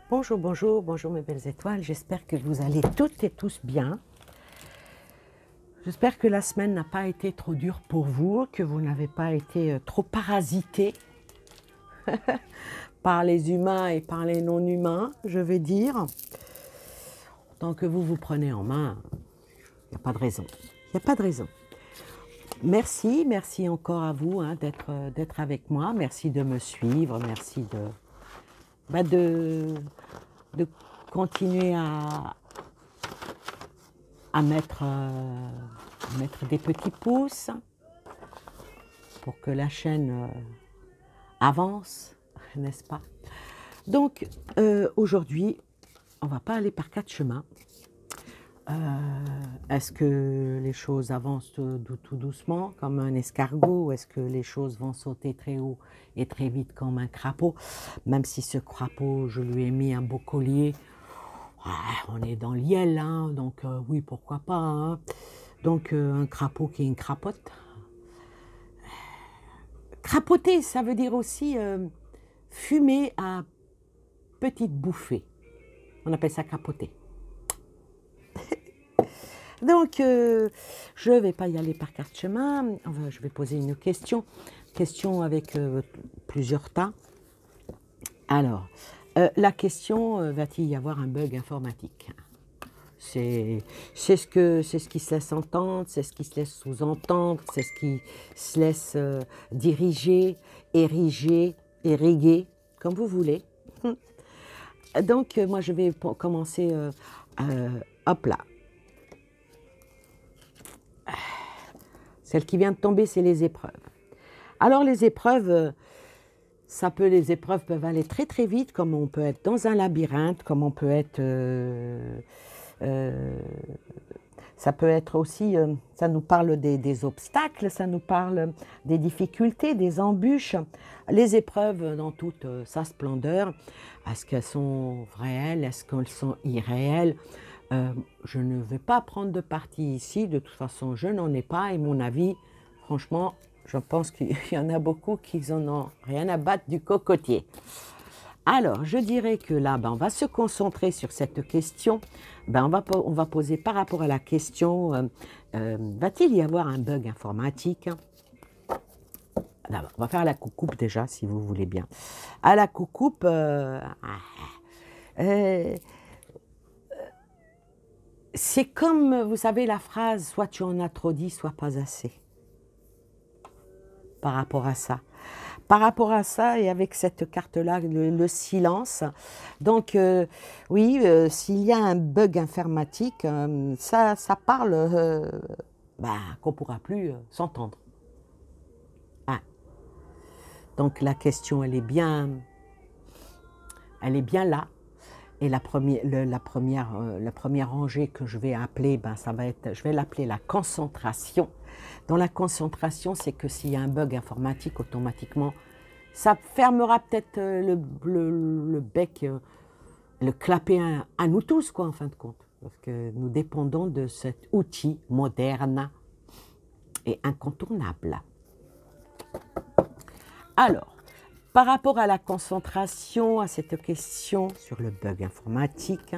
Bonjour, bonjour, bonjour mes belles étoiles, j'espère que vous allez toutes et tous bien. J'espère que la semaine n'a pas été trop dure pour vous, que vous n'avez pas été trop parasité par les humains et par les non-humains, je vais dire. Tant que vous vous prenez en main, il n'y a pas de raison. Il n'y a pas de raison. Merci, merci encore à vous d'être avec moi. Merci de me suivre, merci de continuer à mettre des petits pouces pour que la chaîne avance, n'est-ce pas? Donc, aujourd'hui, on ne va pas aller par quatre chemins. Est-ce que les choses avancent tout doucement comme un escargot ou est-ce que les choses vont sauter très haut et très vite comme un crapaud? Même si ce crapaud, je lui ai mis un beau collier, on est dans l'IEL, hein, donc oui, pourquoi pas. Hein. Donc un crapaud qui est une crapote. Crapoter, ça veut dire aussi fumer à petite bouffée. On appelle ça crapoter. Donc, je ne vais pas y aller par quatre chemins. Enfin, je vais poser une question avec plusieurs tas. Alors, la question, va-t-il y avoir un bug informatique? C'est ce qui se laisse entendre, c'est ce qui se laisse sous-entendre, c'est ce qui se laisse diriger, ériger, ériguer, comme vous voulez. Donc, moi, je vais commencer, hop là. Celle qui vient de tomber, c'est les épreuves. Alors, les épreuves, les épreuves peuvent aller très très vite, comme on peut être dans un labyrinthe, comme on peut être... ça peut être aussi, ça nous parle des obstacles, ça nous parle des difficultés, des embûches. Les épreuves dans toute sa splendeur, est-ce qu'elles sont réelles, est-ce qu'elles sont irréelles? Je ne vais pas prendre de parti ici, de toute façon je n'en ai pas et mon avis, franchement, je pense qu'il y en a beaucoup qui n'en ont rien à battre du cocotier. Alors, je dirais que là, on va se concentrer sur cette question. On va poser par rapport à la question, va-t-il y avoir un bug informatique? D'abord, on va faire la coucoupe déjà, si vous voulez bien. À la coucoupe, c'est comme, vous savez, la phrase « soit tu en as trop dit, soit pas assez » par rapport à ça. Par rapport à ça, et avec cette carte-là, le silence, donc oui, s'il y a un bug informatique, ça parle qu'on ne pourra plus s'entendre. Ah. Donc la question, elle est bien là. Et la première rangée que je vais appeler, ça va être, je vais l'appeler la concentration. Dans la concentration, c'est que s'il y a un bug informatique, automatiquement, ça fermera peut-être le bec, le clapet à nous tous, quoi, en fin de compte. Parce que nous dépendons de cet outil moderne et incontournable. Alors, par rapport à la concentration, à cette question sur le bug informatique,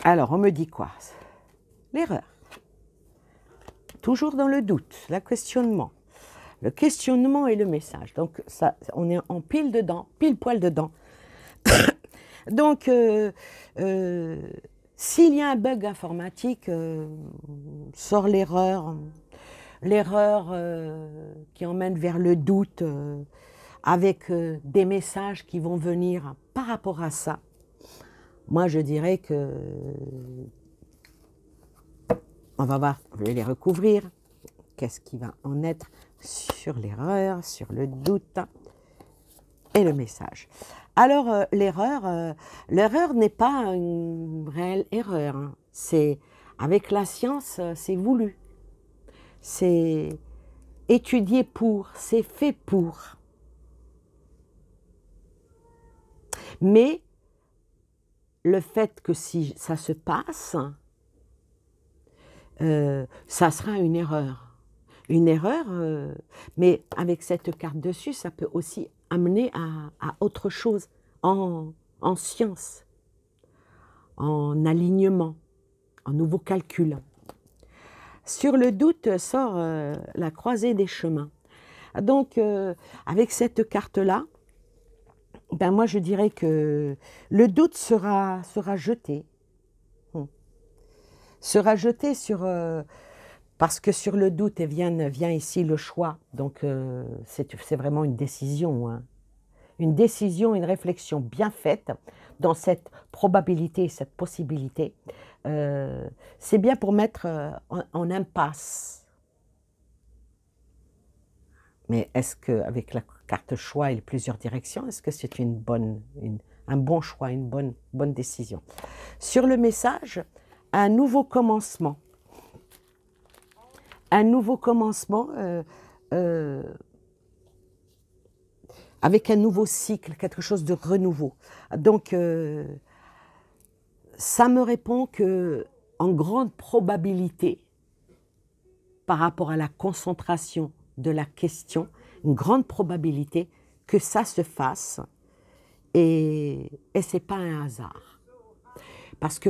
alors on me dit quoi? L'erreur. Toujours dans le doute, le questionnement et le message. Donc ça, on est en pile poil dedans. Donc, s'il y a un bug informatique, sort l'erreur qui emmène vers le doute, avec des messages qui vont venir par rapport à ça. Moi, je dirais que on va voir, je vais les recouvrir. Qu'est-ce qui va en être sur l'erreur, sur le doute et le message. Alors, l'erreur n'est pas une réelle erreur. Hein. C'est, avec la science, c'est voulu. C'est étudié pour, c'est fait pour. Mais le fait que si ça se passe, ça sera une erreur. une erreur, mais avec cette carte dessus, ça peut aussi amener à autre chose, en science, en alignement, en nouveau calcul. Sur le doute sort la croisée des chemins. Donc, avec cette carte-là, ben moi je dirais que le doute sera jeté. Sera jeté sur... parce que sur le doute vient ici le choix. Donc, c'est vraiment une décision. Hein. Une décision, une réflexion bien faite dans cette probabilité, cette possibilité. C'est bien pour mettre en impasse. Mais est-ce qu'avec la carte choix et les plusieurs directions, est-ce que c'est un bon choix, une bonne décision? Sur le message, un nouveau commencement. Un nouveau commencement avec un nouveau cycle, quelque chose de renouveau. Donc, ça me répond que, en grande probabilité, par rapport à la concentration de la question, une grande probabilité que ça se fasse et ce n'est pas un hasard. Parce que,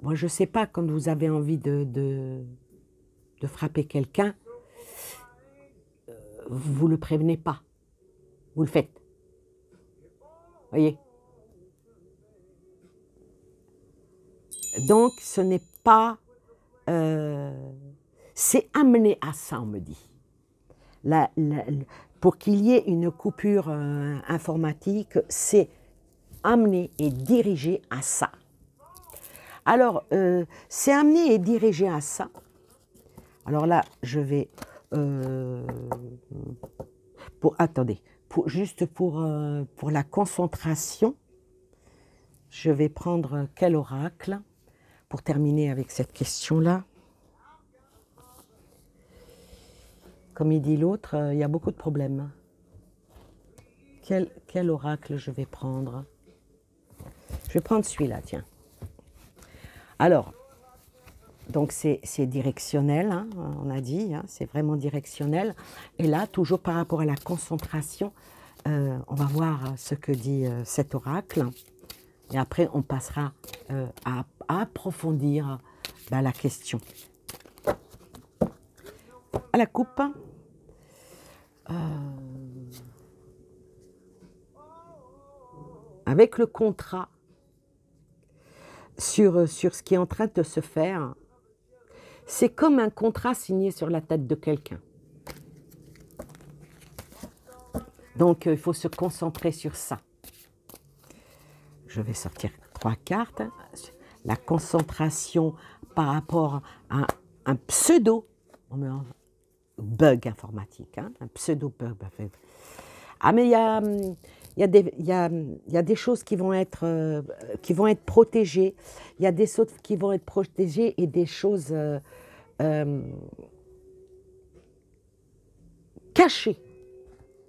moi je ne sais pas, quand vous avez envie de frapper quelqu'un, vous ne le prévenez pas, vous le faites. Voyez? Donc ce n'est pas... c'est amené à ça, on me dit. Pour qu'il y ait une coupure informatique, c'est amené et dirigé à ça. Alors, c'est amené et dirigé à ça. Alors là, je vais... attendez, juste pour la concentration, je vais prendre quel oracle pour terminer avec cette question-là. Comme il dit l'autre, il y a beaucoup de problèmes. Quel oracle je vais prendre? Je vais prendre celui-là, tiens. Alors, donc c'est directionnel, hein, on a dit, hein, c'est vraiment directionnel. Et là, toujours par rapport à la concentration, on va voir ce que dit cet oracle. Et après, on passera à approfondir la question. À la coupe. Avec le contrat sur ce qui est en train de se faire, c'est comme un contrat signé sur la tête de quelqu'un. Donc, il faut se concentrer sur ça. Je vais sortir 3 cartes. La concentration par rapport à un pseudo bug informatique, hein, un pseudo bug. Ah, mais il y a des choses qui vont être protégées. Il y a des choses qui vont être protégées et des choses cachées.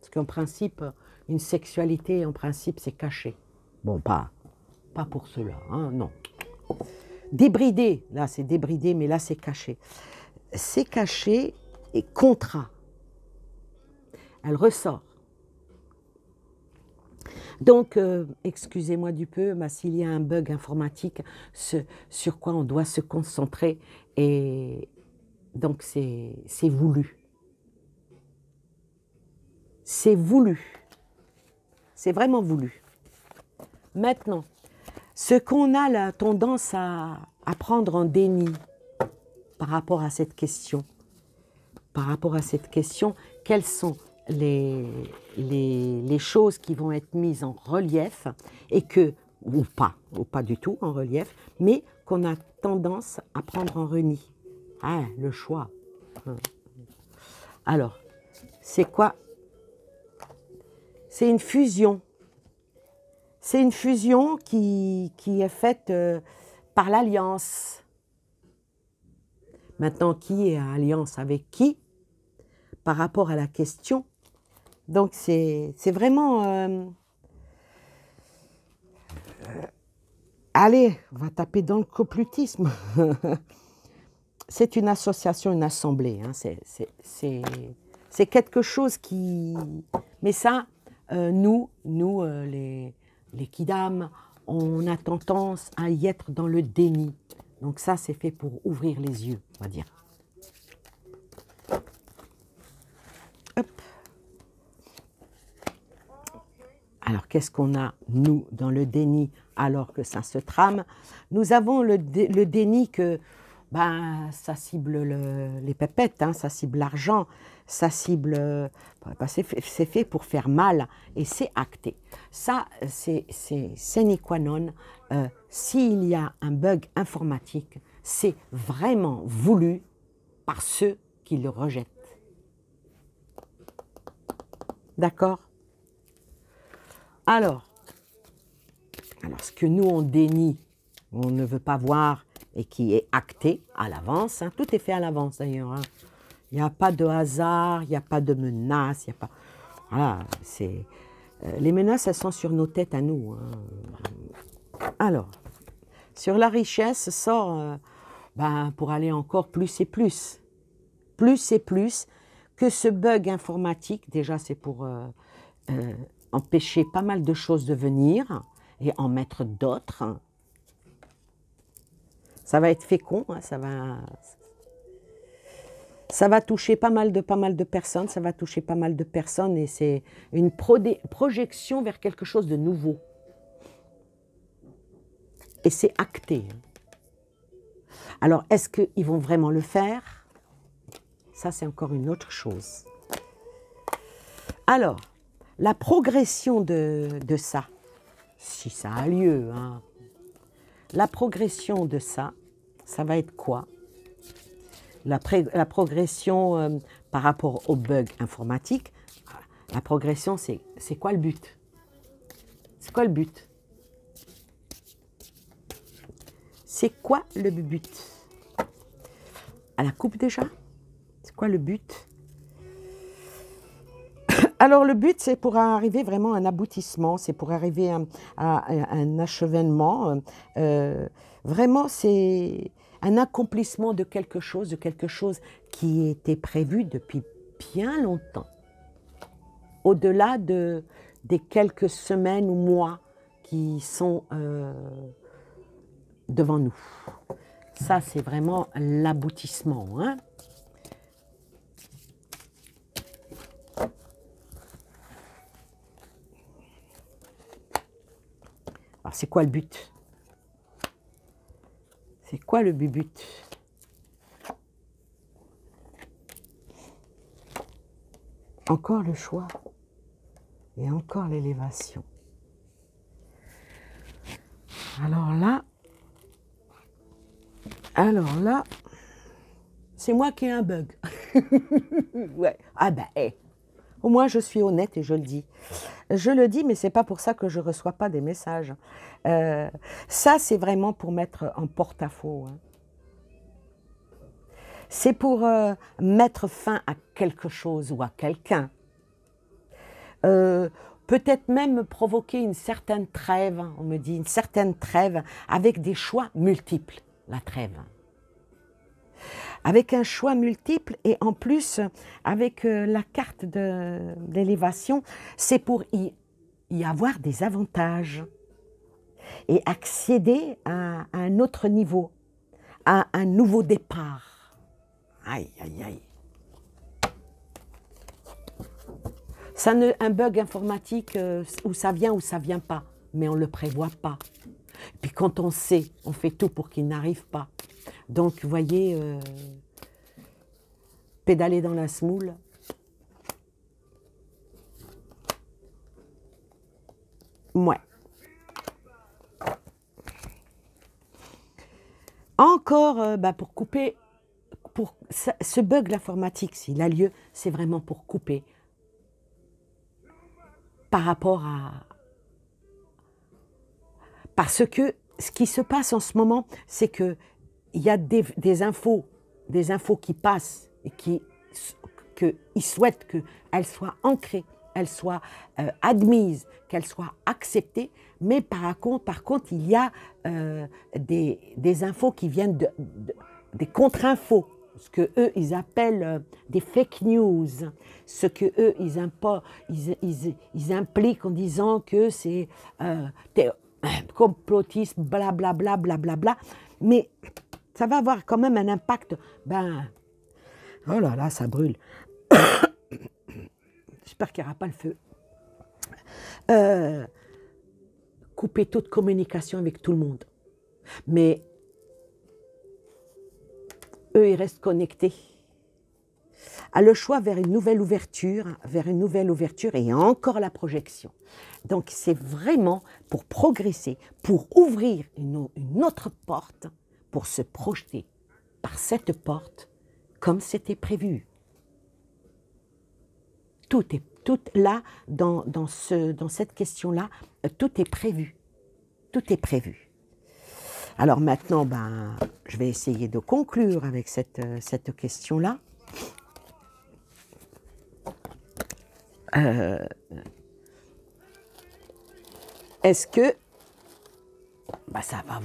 Parce qu'en principe, une sexualité, en principe, c'est caché. Bon, pas pour cela, hein, non. Débridé, là c'est débridé, mais là c'est caché. C'est caché et contrat. Elle ressort. Donc, excusez-moi du peu, mais s'il y a un bug informatique, sur quoi on doit se concentrer, et donc c'est voulu. C'est voulu. C'est vraiment voulu. Maintenant, ce qu'on a la tendance à prendre en déni par rapport à cette question, quelles sont les choses qui vont être mises en relief et ou pas du tout en relief, mais qu'on a tendance à prendre en reni. Ah, le choix. Alors, c'est quoi? C'est une fusion. C'est une fusion qui est faite par l'alliance. Maintenant, qui est en alliance avec qui par rapport à la question? Donc, c'est vraiment... allez, on va taper dans le complotisme. c'est une association, une assemblée. Hein. C'est quelque chose qui... Mais ça, les Kidam, on a tendance à y être dans le déni. Donc ça, c'est fait pour ouvrir les yeux, on va dire. Hop. Alors, qu'est-ce qu'on a, nous, dans le déni, alors que ça se trame? Nous avons le déni que ben, ça cible les pépettes, hein, ça cible l'argent, ça cible... ben, c'est fait pour faire mal, et c'est acté. Ça, c'est sine qua non. S'il y a un bug informatique, c'est vraiment voulu par ceux qui le rejettent. D'accord? Alors, ce que nous, on dénie, on ne veut pas voir et qui est acté à l'avance, hein, tout est fait à l'avance d'ailleurs. Hein. Il n'y a pas de hasard, il n'y a pas de menace, il n'y a pas... Voilà, c'est... les menaces, elles sont sur nos têtes à nous. Hein. Alors, sur la richesse, sort ben, pour aller encore plus et plus. Plus et plus que ce bug informatique. Déjà, c'est pour empêcher pas mal de choses de venir et en mettre d'autres. Ça va être fécond, hein, ça va toucher pas mal de personnes, ça va toucher pas mal de personnes et c'est une projection vers quelque chose de nouveau. Et c'est acté. Alors, est-ce qu'ils vont vraiment le faire? Ça, c'est encore une autre chose. Alors, la progression de ça, si ça a lieu, hein, la progression de ça, ça va être quoi? La progression par rapport au bug informatique, la progression, c'est quoi le but? C'est quoi le but? C'est quoi le but? À la coupe déjà? C'est quoi le but? Alors le but, c'est pour arriver vraiment à un aboutissement, c'est pour arriver à un achèvement. Vraiment, c'est un accomplissement de quelque chose qui était prévu depuis bien longtemps. Au-delà des quelques semaines ou mois qui sont devant nous. Ça, c'est vraiment l'aboutissement. Hein? Alors, c'est quoi le but? C'est quoi le but? Encore le choix et encore l'élévation. Alors là, c'est moi qui ai un bug. Ouais. Ah ben, au moins je suis honnête et je le dis. Je le dis, mais c'est pas pour ça que je reçois pas des messages. Ça, c'est vraiment pour mettre en porte-à-faux. Hein. C'est pour mettre fin à quelque chose ou à quelqu'un. Peut-être même provoquer une certaine trêve, on me dit, une certaine trêve avec des choix multiples, la trêve. Avec un choix multiple et en plus avec la carte de l'élévation, c'est pour y avoir des avantages et accéder à un autre niveau, à un nouveau départ. Aïe, aïe, aïe. Ça un bug informatique où ça vient pas, mais on ne le prévoit pas. Puis quand on sait, on fait tout pour qu'il n'arrive pas. Donc, vous voyez, pédaler dans la semoule. Ouais. Encore, pour couper, ce bug l'informatique, s'il a lieu, c'est vraiment pour couper par rapport à... Parce que ce qui se passe en ce moment, c'est qu'il y a des infos qui passent et qu'ils souhaitent qu'elles soient ancrées, qu'elles soient admises, qu'elles soient acceptées, mais par contre, il y a des infos qui viennent des contre-infos, ce que eux ils appellent des fake news, ce que eux ils impliquent en disant que c'est complotiste, blablabla, blablabla, mais ça va avoir quand même un impact. Ben, oh là là, ça brûle. J'espère qu'il n'y aura pas le feu. Couper toute communication avec tout le monde. Mais eux, ils restent connectés. A le choix vers une nouvelle ouverture et encore la projection. Donc c'est vraiment pour progresser, pour ouvrir une autre porte, pour se projeter par cette porte comme c'était prévu. Tout là, dans cette question-là, tout est prévu. Tout est prévu. Alors maintenant, ben, je vais essayer de conclure avec cette question-là. Est-ce que ben, ça va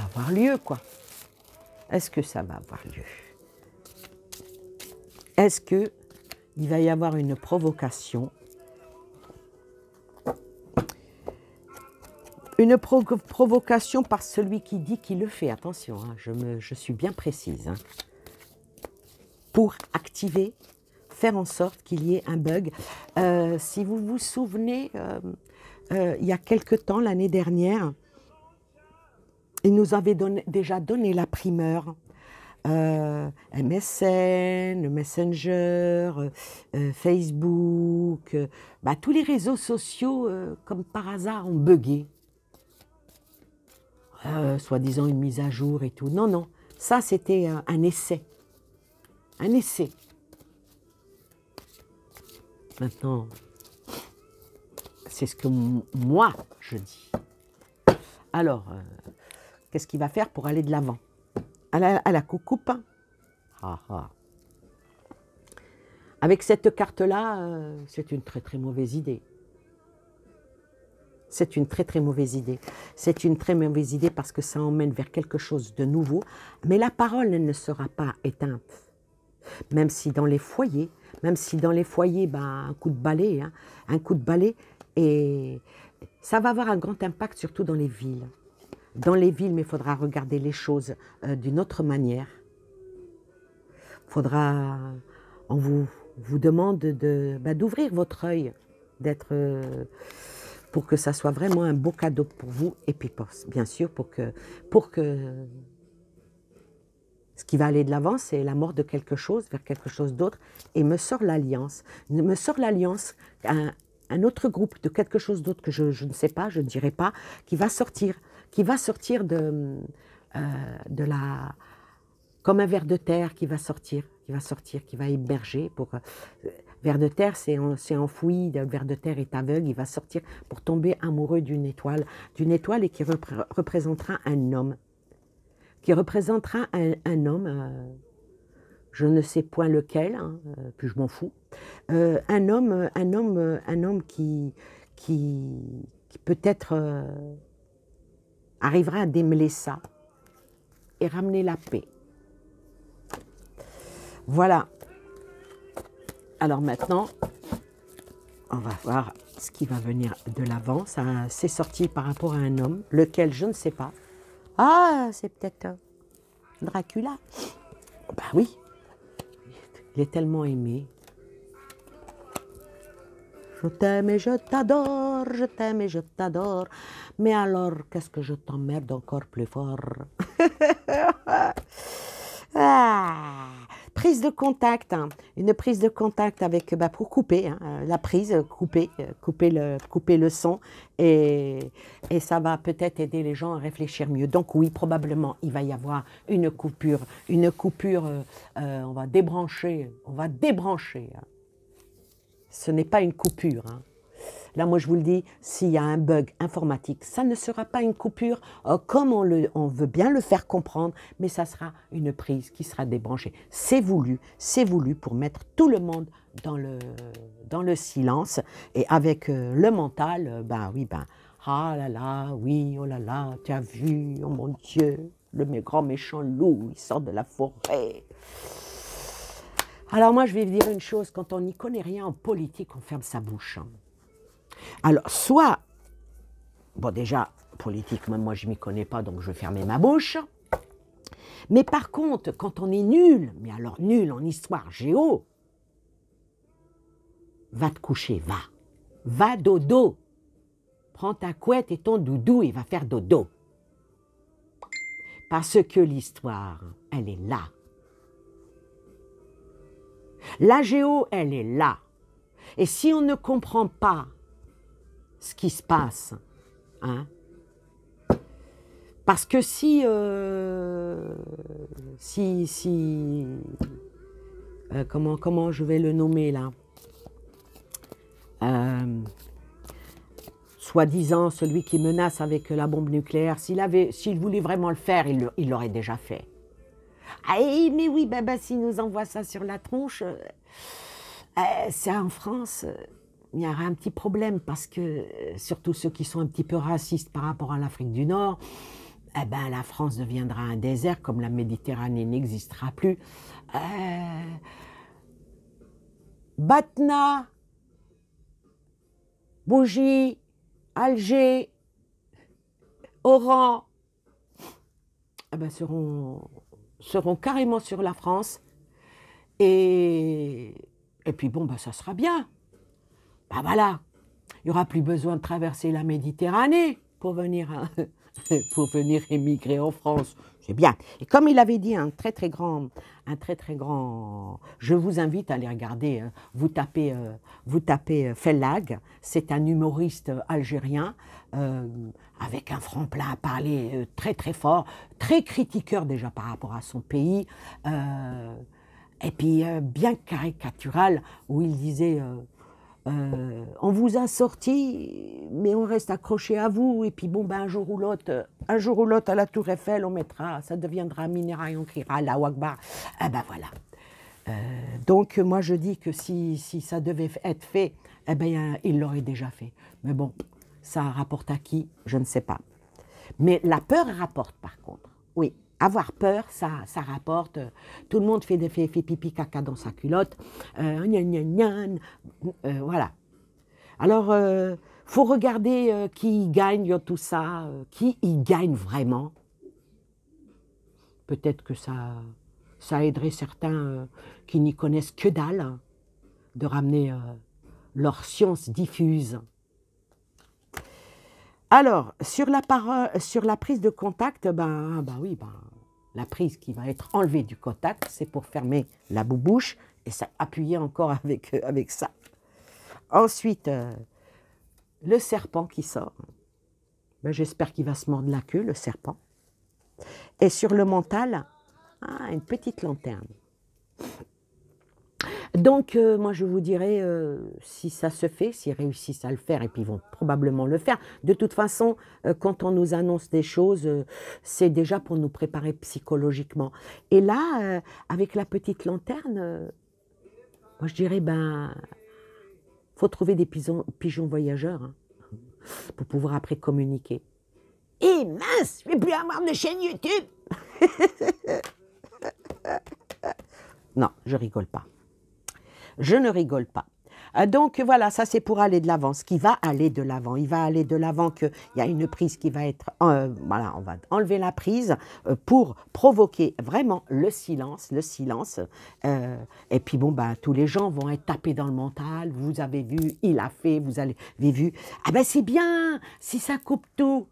avoir lieu, quoi? Est-ce que ça va avoir lieu? Est-ce que il va y avoir une provocation? Une provocation par celui qui dit qu'il le fait. Attention, hein, je suis bien précise. Hein, pour activer, faire en sorte qu'il y ait un bug. Si vous vous souvenez, il y a quelque temps, l'année dernière, il nous avait déjà donné la primeur. MSN, Messenger, Facebook, bah, tous les réseaux sociaux, comme par hasard, ont bugué. Soi-disant une mise à jour et tout. Non, non, ça c'était un essai. Un essai. Maintenant, c'est ce que moi je dis. Alors, qu'est-ce qu'il va faire pour aller de l'avant? À la coucoupe. Ah, ah. Avec cette carte-là, c'est une très très mauvaise idée. C'est une très très mauvaise idée. C'est une très mauvaise idée parce que ça emmène vers quelque chose de nouveau. Mais la parole, elle ne sera pas éteinte. Même si dans les foyers, ben, un coup de balai, hein, un coup de balai, et ça va avoir un grand impact surtout dans les villes. Dans les villes, mais il faudra regarder les choses d'une autre manière. Faudra, on vous demande d'ouvrir votre œil, pour que ça soit vraiment un beau cadeau pour vous et puis bien sûr pour que ce qui va aller de l'avant, c'est la mort de quelque chose vers quelque chose d'autre et me sort l'alliance. Me sort l'alliance, un autre groupe de quelque chose d'autre que je ne sais pas, je ne dirai pas, qui va sortir de la... Comme un ver de terre qui va sortir, qui va émerger. Ver de terre, c'est enfoui, le ver de terre est aveugle, il va sortir pour tomber amoureux d'une étoile et qui représentera un homme. Qui représentera un homme, je ne sais point lequel, hein, puis je m'en fous, un homme qui peut-être arrivera à démêler ça et ramener la paix. Voilà. Alors maintenant, on va voir ce qui va venir de l'avant. Ça c'est sorti par rapport à un homme, lequel je ne sais pas. Ah, c'est peut-être Dracula. Ben oui, il est tellement aimé. Je t'aime et je t'adore, je t'aime et je t'adore. Mais alors, qu'est-ce que je t'emmerde encore plus fort? Ah, prise de contact, hein. Une prise de contact avec, pour couper, hein, la prise, couper le son et ça va peut-être aider les gens à réfléchir mieux. Donc oui, probablement, il va y avoir une coupure, on va débrancher. Hein. Ce n'est pas une coupure. Hein. Là, moi, je vous le dis, s'il y a un bug informatique, ça ne sera pas une coupure comme on veut bien le faire comprendre, mais ça sera une prise qui sera débranchée. C'est voulu pour mettre tout le monde dans le silence. Et avec le mental, ah là là, oui, oh là là, tu as vu, oh mon Dieu. le grand méchant loup, il sort de la forêt. Alors moi, je vais vous dire une chose, quand on n'y connaît rien en politique, on ferme sa bouche. Hein. Alors, soit, bon déjà, politique, même moi, je ne m'y connais pas, donc je vais fermer ma bouche. Mais par contre, quand on est nul, mais alors nul en histoire géo, va te coucher, va. Va dodo. Prends ta couette et ton doudou et va faire dodo. Parce que l'histoire, elle est là. La géo, elle est là. Et si on ne comprend pas ce qui se passe, hein, parce que comment je vais le nommer là, soi-disant celui qui menace avec la bombe nucléaire, s'il voulait vraiment le faire, il l'aurait déjà fait. Ah, mais oui, s'il nous envoie ça sur la tronche, c'est en France, il y aura un petit problème parce que, surtout ceux qui sont un petit peu racistes par rapport à l'Afrique du Nord, la France deviendra un désert comme la Méditerranée n'existera plus. Batna, Bougie, Alger, Oran, seront carrément sur la France. Et puis bon, ça sera bien. Voilà, il n'y aura plus besoin de traverser la Méditerranée pour venir émigrer en France. C'est bien. Et comme il avait dit un très très grand, je vous invite à aller regarder, vous tapez Fellag, c'est un humoriste algérien avec un franc-plat à parler très très fort, très critiqueur déjà par rapport à son pays, et puis bien caricatural, où il disait on vous a sorti, mais on reste accroché à vous. Et puis bon, un jour ou l'autre, à la Tour Eiffel, on mettra, ça deviendra minéra et on criera Allahu Akbar. Voilà. Donc moi je dis que si ça devait être fait, il l'aurait déjà fait. Mais bon, ça rapporte à qui? Je ne sais pas. Mais la peur rapporte par contre. Oui. Avoir peur, ça rapporte. Tout le monde fait pipi caca dans sa culotte. Voilà. Alors, faut regarder qui gagne dans tout ça, qui y gagne vraiment. Peut-être que ça aiderait certains qui n'y connaissent que dalle, hein, de ramener leur science diffuse. Alors, sur la prise de contact, oui, la prise qui va être enlevée du contact, c'est pour fermer la boubouche et appuyer encore avec ça. Ensuite, le serpent qui sort. J'espère qu'il va se mordre la queue, le serpent. Et sur le mental, une petite lanterne. Donc, moi, je vous dirais, si ça se fait, s'ils réussissent à le faire, et puis ils vont probablement le faire. De toute façon, quand on nous annonce des choses, c'est déjà pour nous préparer psychologiquement. Et là, avec la petite lanterne, moi, je dirais, faut trouver des pigeons voyageurs, hein, pour pouvoir après communiquer. Et mince, je ne vais plus avoir de chaîne YouTube. Non, je rigole pas. Je ne rigole pas. Donc voilà, ça c'est pour aller de l'avant. Ce qui va aller de l'avant, il va aller de l'avant qu'il y a une prise qui va être... voilà, on va enlever la prise pour provoquer vraiment le silence. Et puis bon, tous les gens vont être tapés dans le mental. Vous avez vu, il a fait, vous avez vu. C'est bien, si ça coupe tout.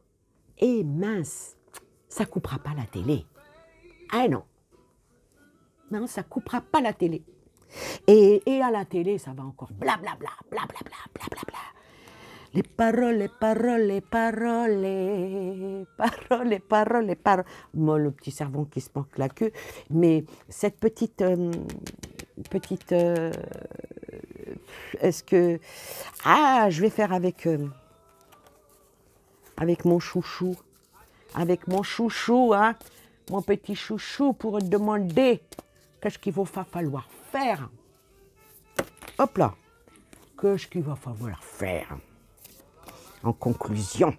Et mince, ça coupera pas la télé. Ah non. Non, ça coupera pas la télé. Et à la télé, ça va encore blablabla, blablabla, blablabla. Les paroles, les paroles, les paroles, les paroles, les paroles, les paroles. Moi, le petit cerveau qui se manque la queue. Mais cette petite... est-ce que... je vais faire avec mon chouchou. Avec mon chouchou, hein. Mon petit chouchou pour demander qu'est-ce qu'il va falloir faire. Hop là. Qu'est-ce qu'il va falloir faire. En conclusion.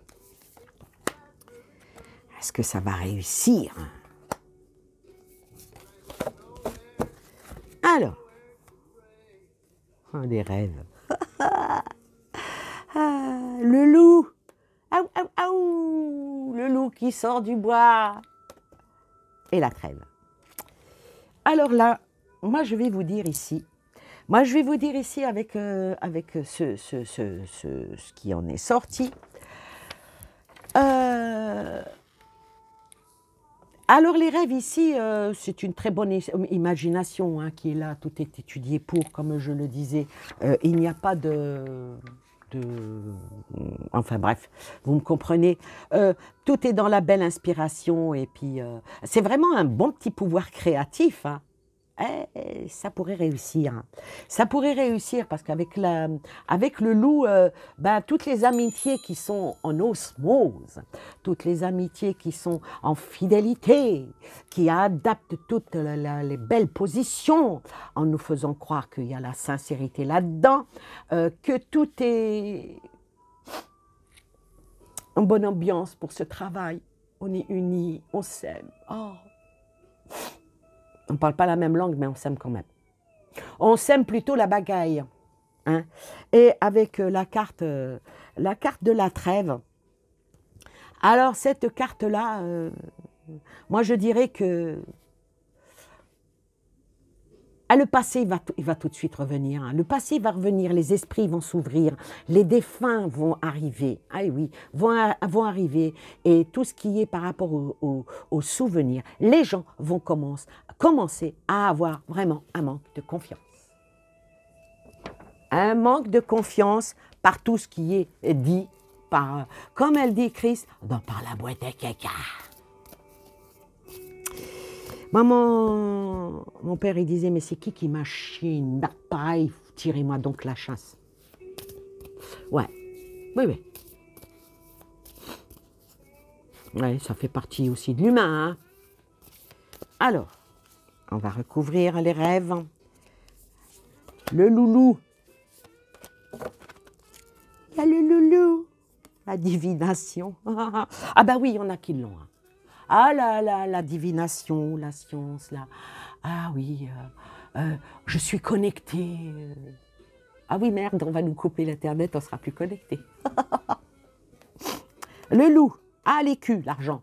Est-ce que ça va réussir? Alors, des rêves. Le loup. Aou, aou, aou. Le loup qui sort du bois. Et la trêve. Alors là, moi je vais vous dire ici, avec ce qui en est sorti. Alors les rêves ici, c'est une très bonne imagination hein, qui est là, tout est étudié pour, comme je le disais, il n'y a pas enfin bref, vous me comprenez, tout est dans la belle inspiration et puis c'est vraiment un bon petit pouvoir créatif, hein. Ça pourrait réussir. Hein. Ça pourrait réussir parce qu'avec le loup, toutes les amitiés qui sont en osmose, toutes les amitiés qui sont en fidélité, qui adaptent toutes les belles positions en nous faisant croire qu'il y a la sincérité là-dedans, que tout est en bonne ambiance pour ce travail. On est unis, on s'aime. Oh. On ne parle pas la même langue, mais on s'aime quand même. On s'aime plutôt la bagaille. Hein? Et avec la carte de la trêve, alors cette carte-là, moi je dirais que le passé il va tout de suite revenir. Hein. Le passé va revenir, les esprits vont s'ouvrir, les défunts vont arriver. Ah oui, vont arriver. Et tout ce qui est par rapport aux souvenirs, les gens vont commencer à avoir vraiment un manque de confiance. Un manque de confiance par tout ce qui est dit, comme elle dit Chris, par la boîte à caca. Maman, mon père, il disait, mais c'est qui machine pareil, tirez-moi donc la chasse. Ouais, oui. Ouais, ça fait partie aussi de l'humain. Hein. Alors, on va recouvrir les rêves. Le loulou. Il y a le loulou. La divination. Ah bah oui, il y en a qui l'ont. Hein. Ah la divination, la science, là. Ah oui, je suis connecté. Ah oui, merde, on va nous couper l'Internet, on ne sera plus connecté. Le loup, l'écu, l'argent.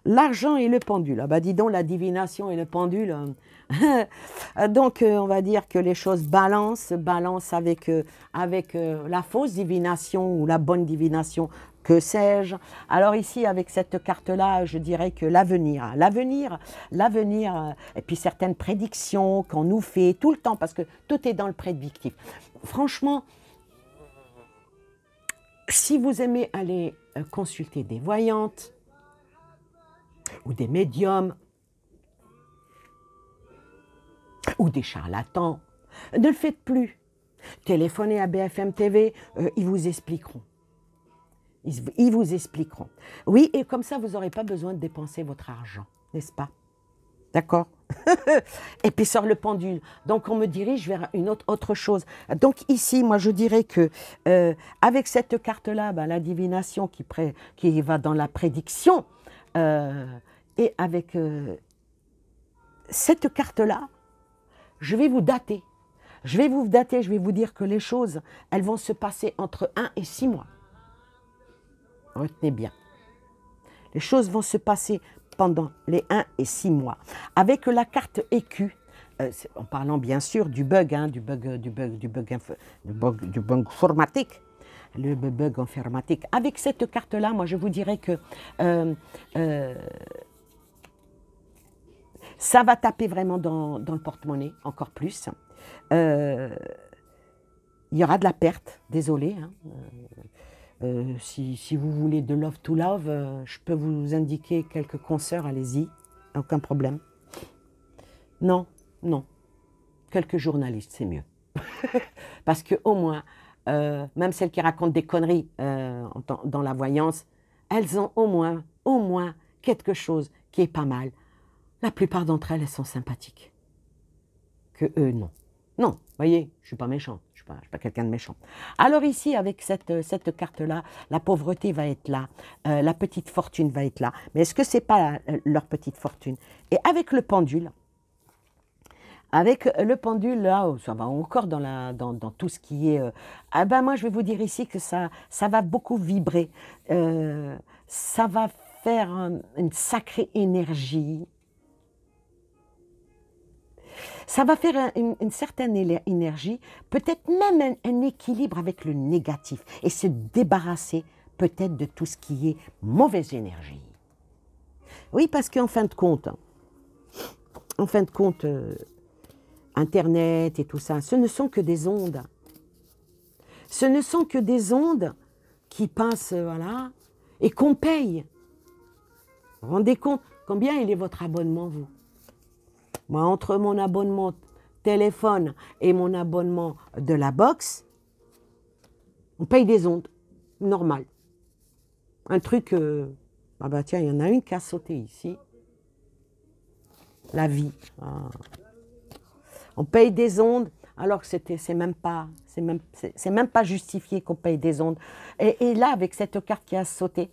L'argent et le pendule. Ah bah dis donc, la divination et le pendule. Donc, on va dire que les choses balancent avec la fausse divination ou la bonne divination. Que sais-je? Alors ici, avec cette carte-là, je dirais que l'avenir, et puis certaines prédictions qu'on nous fait tout le temps, parce que tout est dans le prédictif. Franchement, si vous aimez aller consulter des voyantes ou des médiums ou des charlatans, ne le faites plus. Téléphonez à BFM TV, ils vous expliqueront. Ils vous expliqueront. Oui, et comme ça, vous n'aurez pas besoin de dépenser votre argent, n'est-ce pas? D'accord? Et puis sort le pendule. Donc, on me dirige vers une autre chose. Donc, ici, moi, je dirais que avec cette carte-là, la divination qui va dans la prédiction, et avec cette carte-là, je vais vous dater. Je vais vous dire que les choses, elles vont se passer entre 1 et 6 mois. Retenez bien. Les choses vont se passer pendant les 1 et 6 mois. Avec la carte écu, en parlant bien sûr du bug, hein, du bug informatique, le bug informatique. Avec cette carte-là, moi je vous dirais que ça va taper vraiment dans le porte-monnaie, encore plus. Il y aura de la perte, désolé. Hein. Si vous voulez de love to love, je peux vous indiquer quelques consoeurs, allez-y, aucun problème. Non. Quelques journalistes, c'est mieux. Parce qu'au moins, même celles qui racontent des conneries dans la voyance, elles ont au moins quelque chose qui est pas mal. La plupart d'entre elles, elles sont sympathiques. Que eux, non. Non, voyez, je ne suis pas méchante, je je suis pas quelqu'un de méchant. Alors ici, avec cette carte-là, la pauvreté va être là, la petite fortune va être là. Mais est-ce que ce n'est pas leur petite fortune? Et avec le pendule, là, ça va encore dans tout ce qui est... ah ben moi, je vais vous dire ici que ça va beaucoup vibrer. Ça va faire une sacrée énergie. Ça va faire une certaine énergie, peut-être même un équilibre avec le négatif et se débarrasser peut-être de tout ce qui est mauvaise énergie. Oui, parce qu'en fin de compte, Internet et tout ça, ce ne sont que des ondes. Ce ne sont que des ondes qui passent, voilà, et qu'on paye. Vous vous rendez compte combien il est votre abonnement, vous? Moi, entre mon abonnement téléphone et mon abonnement de la box, on paye des ondes, normal. Un truc, ah bah tiens, il y en a une qui a sauté ici. La vie. Ah. On paye des ondes alors que c'est même pas justifié qu'on paye des ondes. Et là, avec cette carte qui a sauté,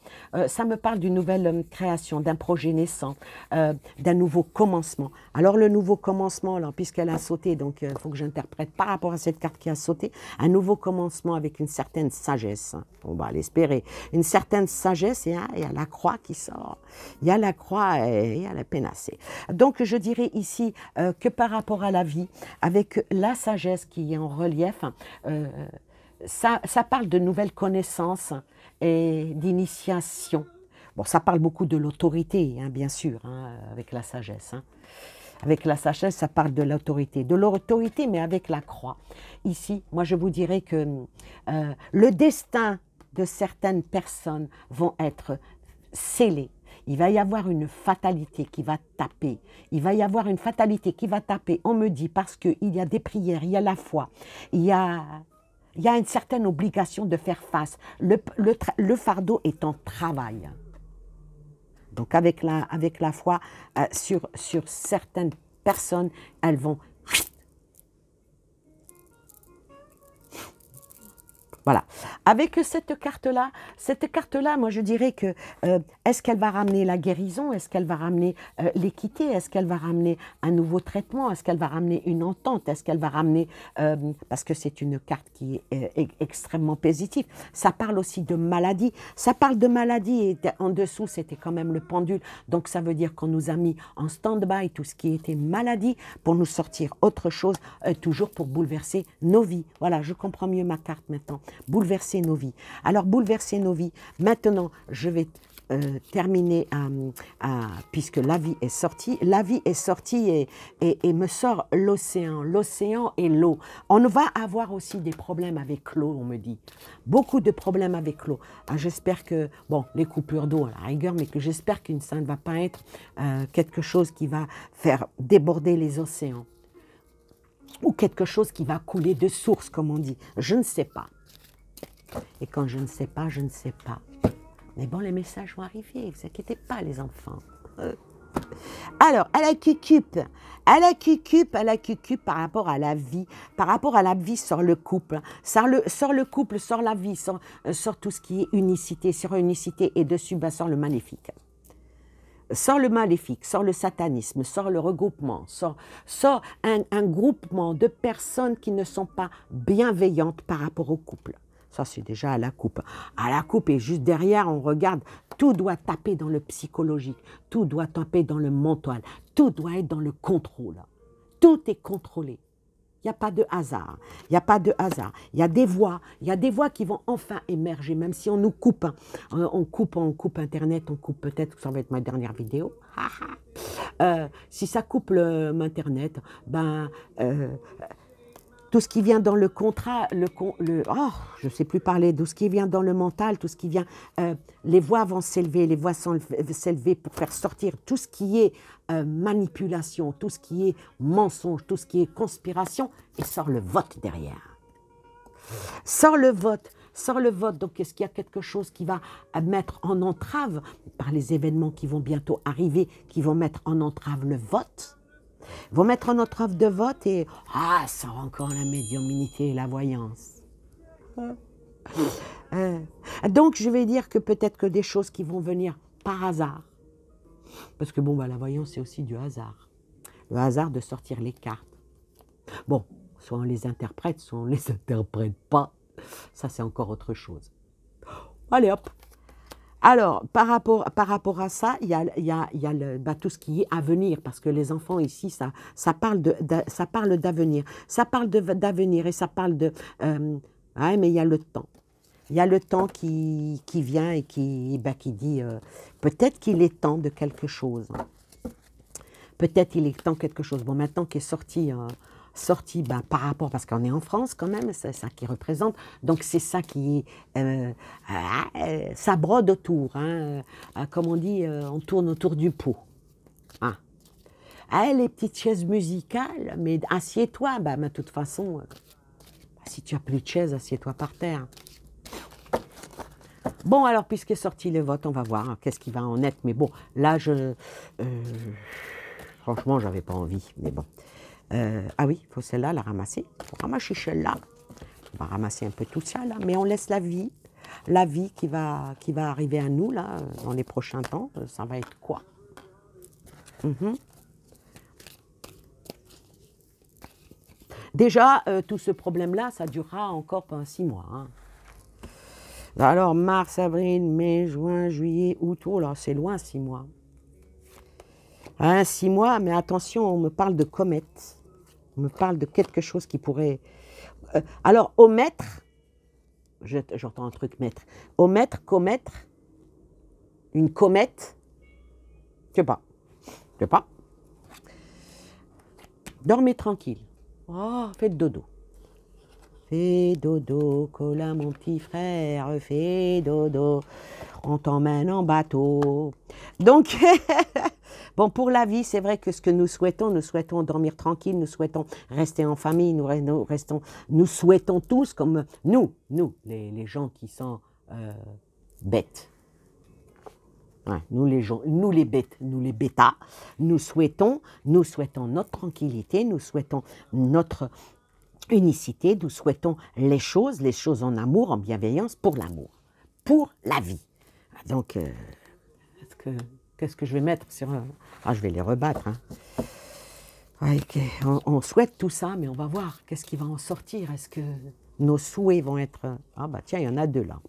ça me parle d'une nouvelle création, d'un projet naissant, d'un nouveau commencement. Alors le nouveau commencement, puisqu'elle a sauté, donc il faut que j'interprète par rapport à cette carte qui a sauté, un nouveau commencement avec une certaine sagesse. On va l'espérer. Une certaine sagesse, et il y a la croix qui sort. Il y a la croix et il y a la pénacée. Donc je dirais ici que par rapport à la vie, avec la sagesse qui est en relief, ça parle de nouvelles connaissances et d'initiation. Bon, ça parle beaucoup de l'autorité, hein, bien sûr, hein, avec la sagesse. Hein. Avec la sagesse, ça parle de l'autorité, mais avec la croix. Ici, moi, je vous dirais que le destin de certaines personnes vont être scellés. Il va y avoir une fatalité qui va taper. Il va y avoir une fatalité qui va taper. On me dit parce qu'il y a des prières, il y a la foi, il y a une certaine obligation de faire face. Le fardeau est en travail. Donc avec la foi, sur certaines personnes, elles vont... Voilà. Avec cette carte-là, moi je dirais que est-ce qu'elle va ramener la guérison? Est-ce qu'elle va ramener l'équité? Est-ce qu'elle va ramener un nouveau traitement? Est-ce qu'elle va ramener une entente? Est-ce qu'elle va ramener... parce que c'est une carte qui est extrêmement positive. Ça parle aussi de maladie. Ça parle de maladie et en dessous, c'était quand même le pendule. Donc ça veut dire qu'on nous a mis en stand-by tout ce qui était maladie pour nous sortir autre chose, toujours pour bouleverser nos vies. Voilà, je comprends mieux ma carte maintenant. Bouleverser nos vies. Alors, bouleverser nos vies. Maintenant, je vais terminer puisque la vie est sortie. La vie est sortie et me sort l'océan. L'océan et l'eau. On va avoir aussi des problèmes avec l'eau, on me dit. Beaucoup de problèmes avec l'eau. J'espère que, bon, les coupures d'eau à la rigueur, mais que j'espère que ça ne va pas être quelque chose qui va faire déborder les océans. Ou quelque chose qui va couler de source, comme on dit. Je ne sais pas. Et quand je ne sais pas, je ne sais pas. Mais bon, les messages vont arriver, ne vous inquiétez pas, les enfants. Alors, à la cucupe par rapport à la vie, sur le couple, sur le couple, sur la vie, sur tout ce qui est unicité, sur unicité, et dessus, ben, sur le maléfique. Sort le maléfique, sort le satanisme, sort le regroupement, sort un groupement de personnes qui ne sont pas bienveillantes par rapport au couple. Ça, c'est déjà à la coupe. À la coupe, et juste derrière, on regarde, tout doit taper dans le psychologique, tout doit taper dans le mental, tout doit être dans le contrôle. Tout est contrôlé. Il n'y a pas de hasard. Il n'y a pas de hasard. Il y a des voix qui vont enfin émerger, même si on nous coupe. Hein. On coupe Internet, on coupe peut-être, ça va être ma dernière vidéo. Si ça coupe Internet, ben... tout ce qui vient dans le contrat, je ne sais plus parler, tout ce qui vient dans le mental, tout ce qui vient, les voix vont s'élever, les voix vont s'élever pour faire sortir tout ce qui est manipulation, tout ce qui est mensonge, tout ce qui est conspiration, et sort le vote derrière. Sort le vote, donc est-ce qu'il y a quelque chose qui va mettre en entrave, par les événements qui vont bientôt arriver, qui vont mettre en entrave le vote? vont mettre notre offre de vote et ah, ça a encore la médiumnité et la voyance. Donc je vais dire que peut-être que des choses qui vont venir par hasard, parce que bon, bah, la voyance c'est aussi du hasard, le hasard de sortir les cartes. Bon, soit on les interprète, soit on les interprète pas, ça c'est encore autre chose. Allez hop. Alors, par rapport à ça, il y a bah, tout ce qui est à venir, parce que les enfants ici, ça parle d'avenir. Ça parle d'avenir et ça parle de... ouais, mais il y a le temps. Il y a le temps qui vient et qui dit peut-être qu'il est temps de quelque chose. Peut-être qu'il est temps de quelque chose. Bon, maintenant qu'il est sorti par rapport, parce qu'on est en France quand même, c'est ça qui représente, donc c'est ça qui, ça brode autour, hein, comme on dit, on tourne autour du pot. Hein. Ah, les petites chaises musicales, mais assieds-toi, de toute façon, si tu n'as plus de chaise, assieds-toi par terre. Bon, alors, puisqu'est sorti le vote, on va voir hein, qu'est-ce qui va en être, mais bon, là, franchement, j'avais pas envie, mais bon. Ah oui, il faut celle-là, la ramasser. Il faut ramasser celle-là. On va ramasser un peu tout ça, là. Mais on laisse la vie qui va arriver à nous, là, dans les prochains temps. Ça va être quoi? Déjà, tout ce problème-là, ça durera encore pendant 6 mois. Hein. Alors, mars, avril, mai, juin, juillet, août, oh là, c'est loin, 6 mois. Hein, 6 mois, mais attention, on me parle de comète. On me parle de quelque chose qui pourrait... alors, au mètre, j'entends un truc mètre. Au mètre, comètre, une comète, je sais pas. Dormez tranquille. Oh, faites dodo. Fais dodo, Colin, mon petit frère, fais dodo, on t'emmène en bateau. Donc, bon, pour la vie, c'est vrai que ce que nous souhaitons dormir tranquille, nous souhaitons rester en famille, nous souhaitons tous, comme nous, les gens qui sont bêtes. Ouais, nous les bêtes, nous les bêtas, nous souhaitons notre tranquillité, nous souhaitons notre unicité, nous souhaitons les choses en amour, en bienveillance, pour l'amour, pour la vie. Donc, qu'est-ce que je vais mettre sur... Ah, je vais les rebattre. Hein. Ouais, okay. On souhaite tout ça, mais on va voir qu'est-ce qui va en sortir. Est-ce que nos souhaits vont être... Ah bah tiens, il y en a 2 là.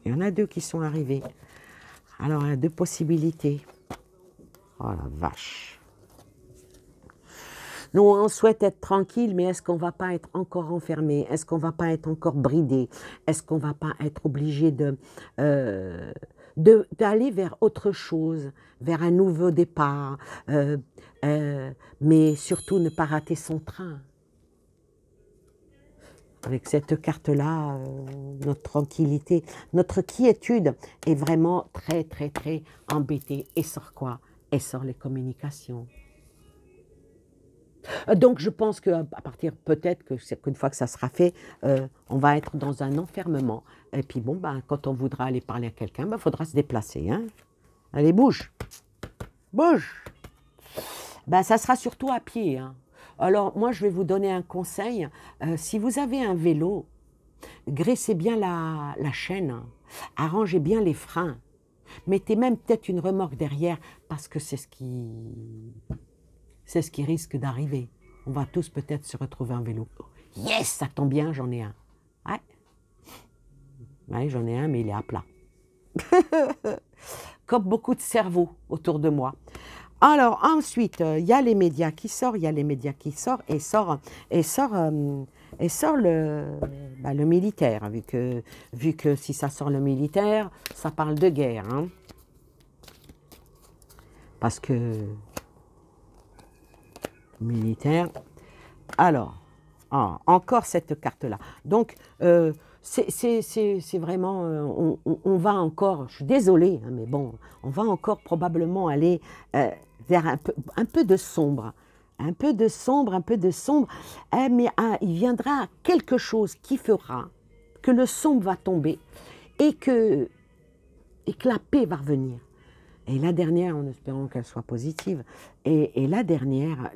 Il y en a 2 qui sont arrivés. Alors, il y a 2 possibilités. Oh la vache. Nous, on souhaite être tranquille, mais est-ce qu'on ne va pas être encore enfermé? Est-ce qu'on ne va pas être encore bridé? Est-ce qu'on ne va pas être obligé d'aller vers autre chose, vers un nouveau départ, mais surtout ne pas rater son train? Avec cette carte-là, notre tranquillité, notre quiétude est vraiment très, très, très embêtée. Et sort quoi? Et sort les communications. Donc, je pense qu'à partir, peut-être qu'une fois que ça sera fait, on va être dans un enfermement. Et puis, bon, quand on voudra aller parler à quelqu'un, faudra se déplacer. Hein. Allez, bouge. Bouge. Ça sera surtout à pied. Hein. Alors, moi, je vais vous donner un conseil. Si vous avez un vélo, graissez bien la chaîne. Hein. Arrangez bien les freins. Mettez même peut-être une remorque derrière, parce que c'est ce qui risque d'arriver. On va tous peut-être se retrouver en vélo. Yes, ça tombe bien, j'en ai un. Ouais. Ouais, j'en ai un, mais il est à plat. Comme beaucoup de cerveaux autour de moi. Alors, ensuite, il y a les médias qui sortent, et sort le militaire, vu que si ça sort le militaire, ça parle de guerre. Hein. Parce que... militaire. Alors, encore cette carte-là. Donc, c'est vraiment, on va encore, je suis désolée, hein, mais bon, on va encore probablement aller vers un peu de sombre. Un peu de sombre, mais il viendra quelque chose qui fera que le sombre va tomber et que la paix va revenir. Et la dernière, en espérant qu'elle soit positive, et la dernière,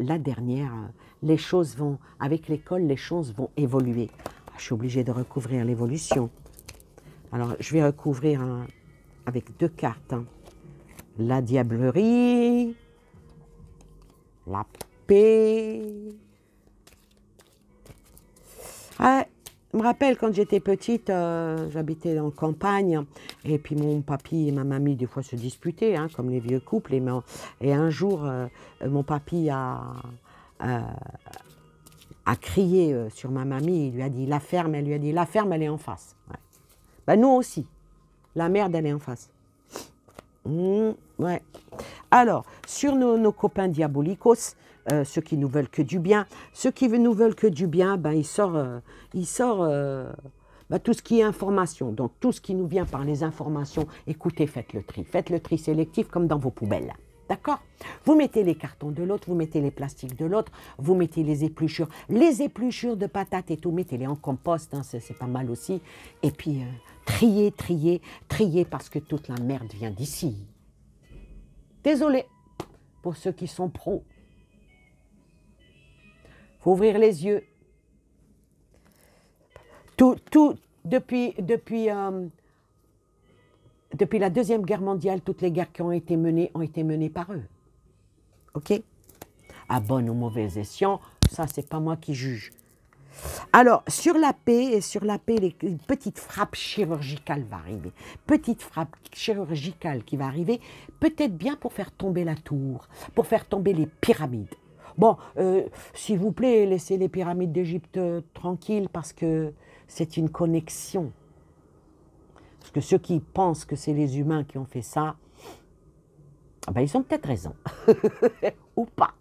les choses vont, avec l'école, les choses vont évoluer. Je suis obligée de recouvrir l'évolution. Alors, je vais recouvrir avec 2 cartes. Hein. La diablerie, la paix. Ah, je me rappelle quand j'étais petite, j'habitais en campagne, et puis mon papy et ma mamie des fois se disputaient, hein, comme les vieux couples. Et un jour, mon papy a crié sur ma mamie, il lui a dit la ferme, elle lui a dit la ferme, elle est en face. Ouais. Ben, nous aussi, la merde, elle est en face. Ouais. Alors, sur nos copains diabolicos, ceux qui nous veulent que du bien, ceux qui nous veulent que du bien, ben, il sort ben, tout ce qui est information. Donc, tout ce qui nous vient par les informations, écoutez, faites le tri. Faites le tri sélectif comme dans vos poubelles. D'accord? Vous mettez les cartons de l'autre, vous mettez les plastiques de l'autre, vous mettez les épluchures de patates et tout, mettez-les en compost, hein, c'est pas mal aussi. Et puis, triez, triez, triez, parce que toute la merde vient d'ici. Désolé pour ceux qui sont pros. Il faut ouvrir les yeux. Depuis la Deuxième Guerre mondiale, toutes les guerres qui ont été menées par eux. OK? À bon ou mauvais escient, ça, c'est pas moi qui juge. Alors, sur la paix, une petite frappe chirurgicale va arriver. Petite frappe chirurgicale qui va arriver, peut-être bien pour faire tomber la tour, pour faire tomber les pyramides. Bon, s'il vous plaît, laissez les pyramides d'Égypte tranquilles parce que c'est une connexion. Parce que ceux qui pensent que c'est les humains qui ont fait ça, ben ils ont peut-être raison. Ou pas.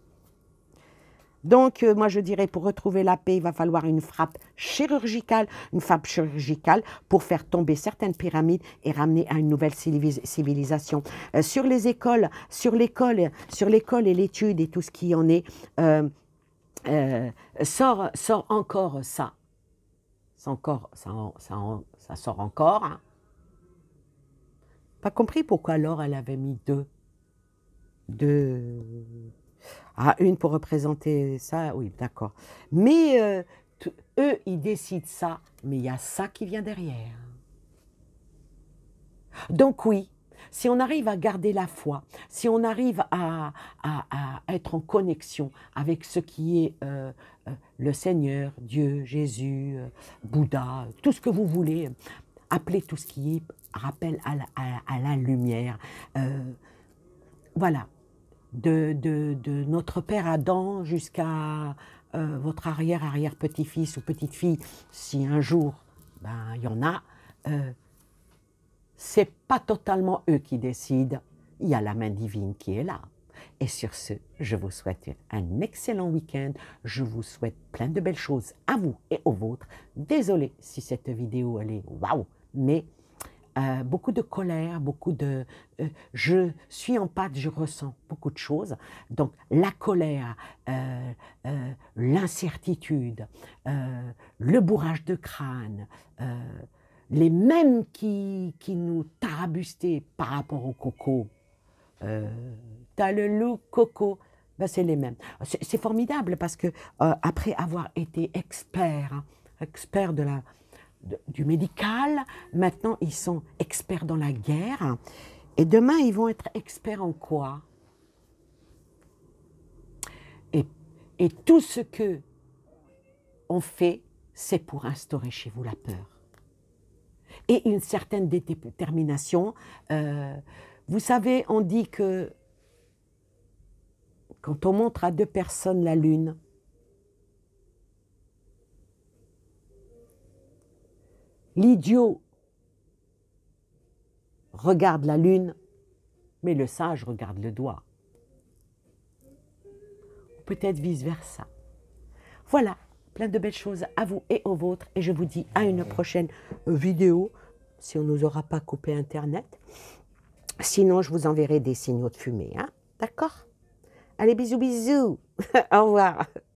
Donc, moi, je dirais, pour retrouver la paix, il va falloir une frappe chirurgicale pour faire tomber certaines pyramides et ramener à une nouvelle civilisation. Sur les écoles, sur l'école et l'étude et tout ce qui en est, sort encore ça. Ça sort encore. Hein. Pas compris pourquoi Laure, elle avait mis deux... Ah, une pour représenter ça, oui, d'accord. Mais eux, ils décident ça, mais il y a ça qui vient derrière. Donc oui, si on arrive à garder la foi, si on arrive à être en connexion avec ce qui est le Seigneur, Dieu, Jésus, Bouddha, tout ce que vous voulez, appelez tout ce qui est rappel à la lumière. Voilà. De notre père Adam jusqu'à votre arrière-petit-fils ou petite-fille, si un jour, ben, il y en a, c'est pas totalement eux qui décident, il y a la main divine qui est là. Et sur ce, je vous souhaite un excellent week-end, je vous souhaite plein de belles choses à vous et aux vôtres. Désolée si cette vidéo, elle est waouh, mais beaucoup de colère, je suis en pâte, je ressens beaucoup de choses. Donc la colère, l'incertitude, le bourrage de crâne, les mêmes qui nous tarabustaient par rapport au coco. T'as le loup coco, ben c'est les mêmes. C'est formidable parce que après avoir été expert, hein, expert du médical, maintenant ils sont experts dans la guerre, et demain ils vont être experts en quoi? Et tout ce que on fait, c'est pour instaurer chez vous la peur. Et une certaine détermination. Vous savez, on dit que quand on montre à 2 personnes la lune, l'idiot regarde la lune, mais le sage regarde le doigt. Peut-être vice-versa. Voilà, plein de belles choses à vous et aux vôtres. Et je vous dis à une prochaine vidéo, si on ne nous aura pas coupé Internet. Sinon, je vous enverrai des signaux de fumée. Hein? D'accord? Allez, bisous, bisous. Au revoir.